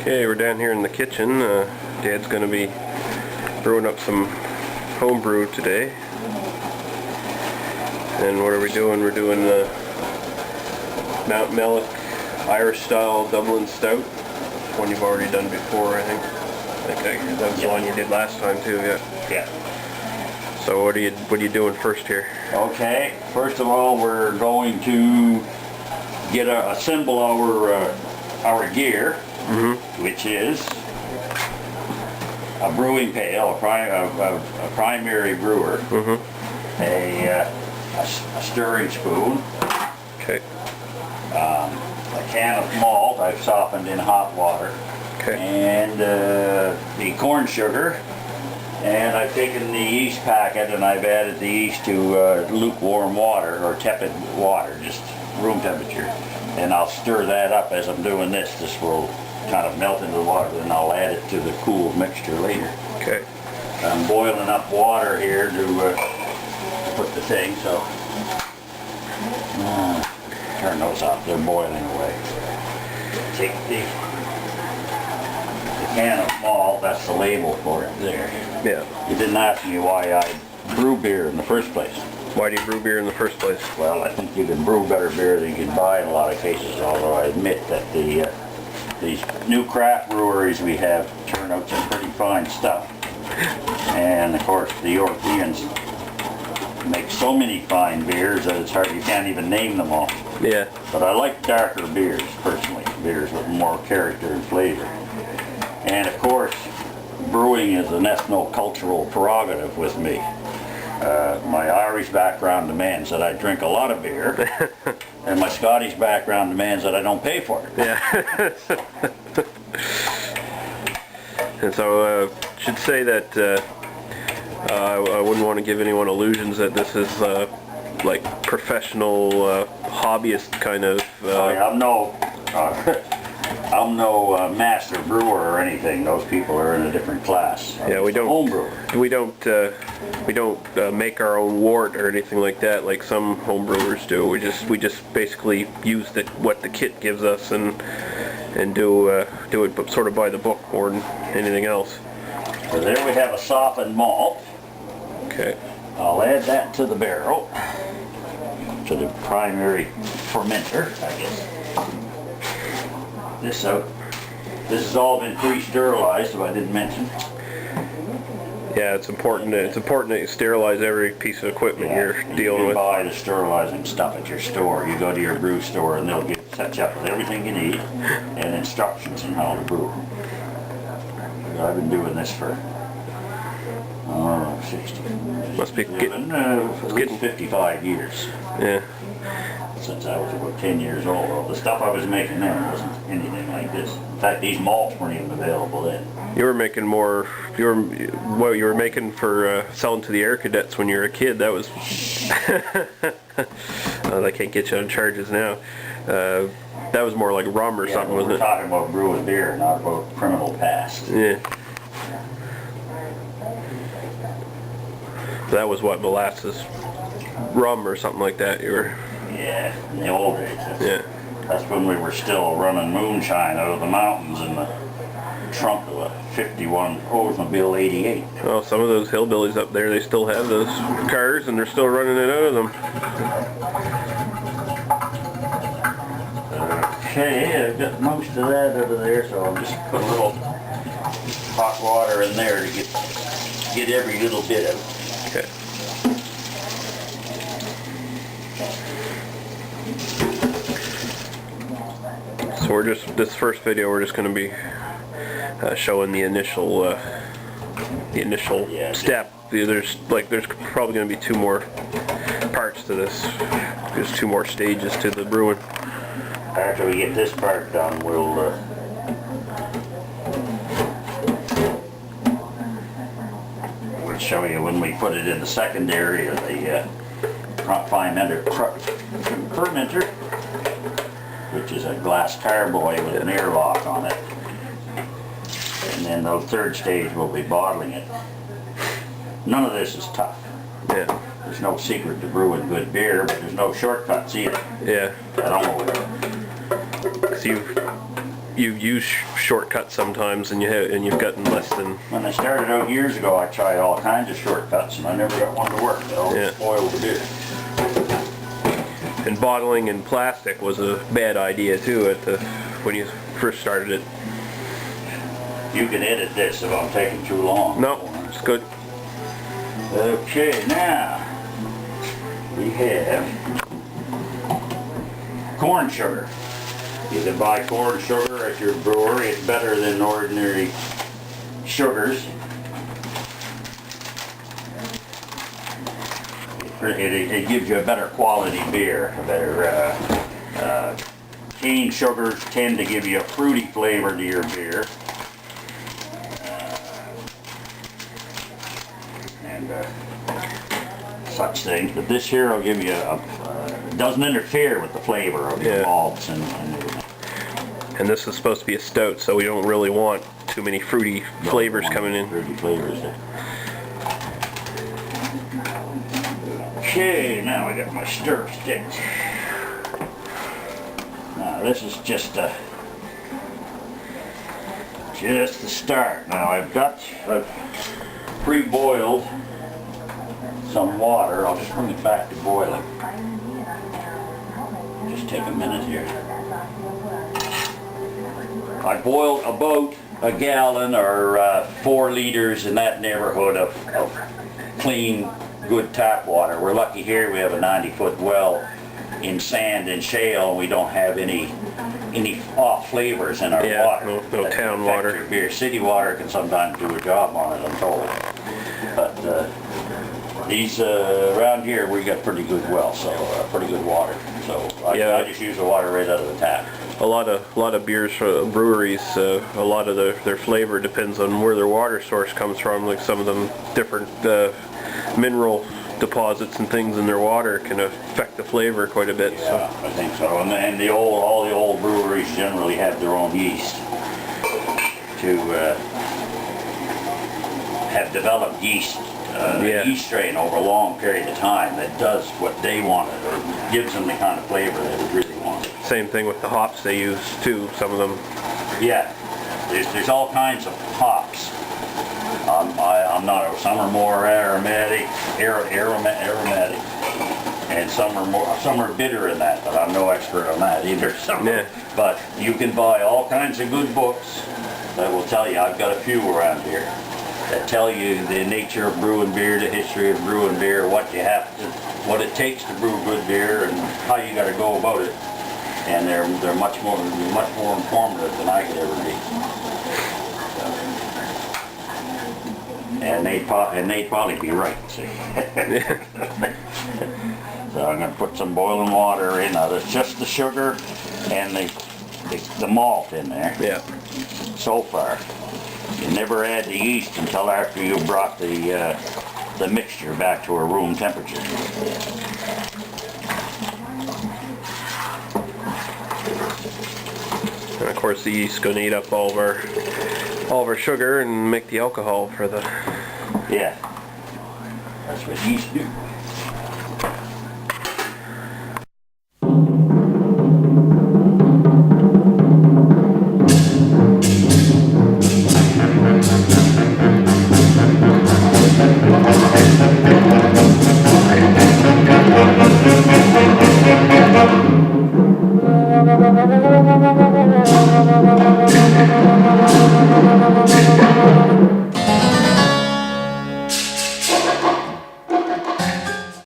Okay, we're down here in the kitchen. Dad's going to be brewing up some homebrew today. And what are we doing? We're doing the Mount Mellick Irish style Dublin Stout. One you've already done before, I think. That was the one you did last time too, yeah. Yeah. So what are you doing first here? Okay, first of all we're going to assemble our gear, which is a brewing pail, a primary brewer, a stirring spoon, okay, a can of malt I've softened in hot water, okay, and the corn sugar. And I've taken the yeast packet and I've added the yeast to lukewarm water or tepid water, just room temperature. And I'll stir that up as I'm doing this. This will kind of melt into the water, then I'll add it to the cool mixture later. okay. I'm boiling up water here to put the thing, so turn those off, they're boiling away. Take the can of malt, that's the label for it there. Yeah. You didn't ask me why I brew beer in the first place. Why do you brew beer in the first place? Well, I think you can brew better beer than you can buy in a lot of cases, although I admit that these new craft breweries we have turn out some pretty fine stuff. And of course the Europeans make so many fine beers that it's hard, you can't even name them all. Yeah. But I like darker beers, personally, beers with more character and flavor. And of course, brewing is an ethno-cultural prerogative with me. My Irish background demands that I drink a lot of beer, and my Scottish background demands that I don't pay for it. Yeah. And so, should say that I wouldn't want to give anyone illusions that this is like professional, hobbyist kind of. I'm no master brewer or anything. Those people are in a different class. Yeah, we don't. Homebrewer. We don't make our own wort or anything like that, like some homebrewers do. We just basically use what the kit gives us and do it sort of by the book more than anything else. So there we have a softened malt. Okay. I'll add that to the barrel, to the primary fermenter, I guess. This has all been pre-sterilized, if I didn't mention. Yeah, it's important that you sterilize every piece of equipment you're dealing with. You buy the sterilizing stuff at your store. You go to your brew store and they'll set you up with everything you need and instructions on how to brew. I've been doing this for 60. Must be at least 55 years. Yeah. Since I was about 10 years old. Well, the stuff I was making then wasn't anything like this. In fact, these malts weren't even available then. You were making more. You were making for selling to the air cadets when you were a kid. That was. They can't get you on charges now. That was more like rum or something, wasn't it? We're talking about brewing beer, not about criminal past. Yeah. That was what, molasses, rum or something like that. You were. Yeah, in the old days. That's when we were still running moonshine out of the mountains in the trunk of a 51 Oldsmobile 88. Oh, some of those hillbillies up there, they still have those cars and they're still running it out of them. Okay, I've got most of that out of there, so I'll just put a little hot water in there to get every little bit out. Okay. So this first video, we're just going to be showing the initial step. There's probably going to be 2 more parts to this. There's 2 more stages to the brewing. After we get this part done, we'll show you when we put it in the secondary of the fermenter, which is a glass carboy with an airlock on it. And then the third stage we'll be bottling it. None of this is tough. Yeah. There's no secret to brewing good beer, but there's no shortcuts either. Yeah. I don't know where. So you use shortcuts sometimes, and you've gotten less than. When I started out years ago, I tried all kinds of shortcuts, and I never got one to work. They always spoiled the beer. And bottling in plastic was a bad idea too when you first started it. You can edit this if I'm taking too long. No, it's good. Okay, now we have corn sugar. You can buy corn sugar at your brewery. It's better than ordinary sugars. It gives you a better quality beer. A better cane sugars tend to give you a fruity flavor to your beer. And such things. But this here will give you doesn't interfere with the flavor of your malts and everything. And this is supposed to be a stout, so we don't really want too many fruity flavors coming in. Fruity flavors there. Okay, now I got my stir sticks. Now this is just the start. Now I've pre-boiled some water. I'll just bring it back to boiling. Just take a minute here. I boiled about a gallon or 4 liters in that neighborhood of clean, good tap water. We're lucky here we have a 90-foot well in sand and shale, and we don't have any off flavors in our water. No town water. Your beer. City water can sometimes do a job on it, I'm told. But these around here we got pretty good wells, so pretty good water. So I just use the water right out of the tap. A lot of beers from breweries, a lot of their flavor depends on where their water source comes from. Like some of them different mineral deposits and things in their water can affect the flavor quite a bit. Yeah, so I think so. And all the old breweries generally have their own yeast to have developed yeast strain over a long period of time that does what they wanted or gives them the kind of flavor they would really want. Same thing with the hops they use too, some of them. Yeah, there's all kinds of hops. I'm not, some are more aromatic, and some are bitter in that, but I'm no expert on that either. But you can buy all kinds of good books that will tell you, I've got a few around here, that tell you the nature of brewing beer, the history of brewing beer, what it takes to brew good beer, and how you got to go about it. And they're much more informative than I could ever be. And they'd probably be right. See. So I'm going to put some boiling water in. Now there's just the sugar and the malt in there. Yeah. So far, you never add the yeast until after you brought the mixture back to a room temperature. And of course the yeast is going to eat up all of our sugar and make the alcohol for the... Yeah, that's what yeast do.